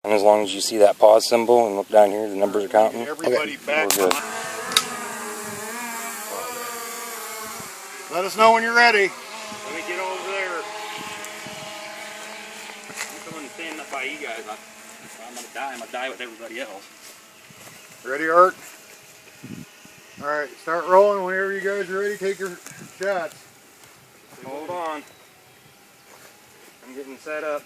And as long as you see that pause symbol and look down here, the numbers are counting. Everybody back. We're good. Let us know when you're ready. Let me get over there. I'm coming and standing up by you guys. I'm gonna die. I'm gonna die with everybody else. Ready, Art? All right, start rolling whenever you guys are ready. Take your shots. Hold on. I'm getting set up.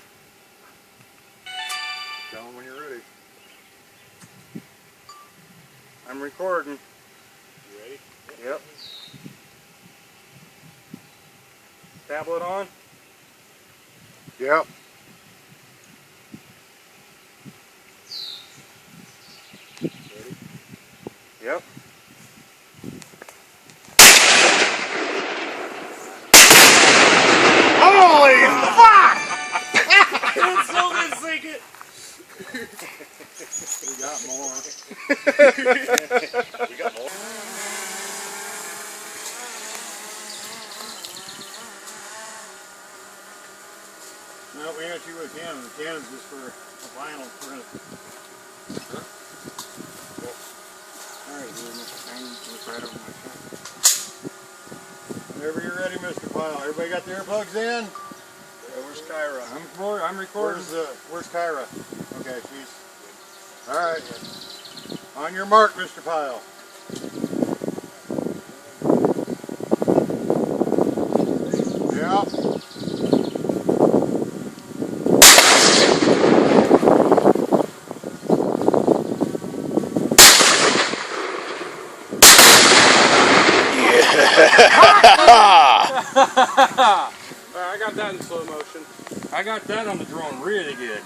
Tell them when you're ready. I'm recording. You ready? Yep. Tablet on? Yep. Ready? Yep. Holy fuck! It's so good, sink it. We got more. We got more. No, we hit you with a cannon. The cannon's just for a vinyl print. Alright, right over my shoulder. Whenever you're ready, Mr. Pyle. Everybody got their earplugs in? Where's Kyra? I'm recording. Where's Kyra? Okay, she's... Alright. On your mark, Mr. Pyle. Yeah. I got that in slow motion. I got that on the drone really good.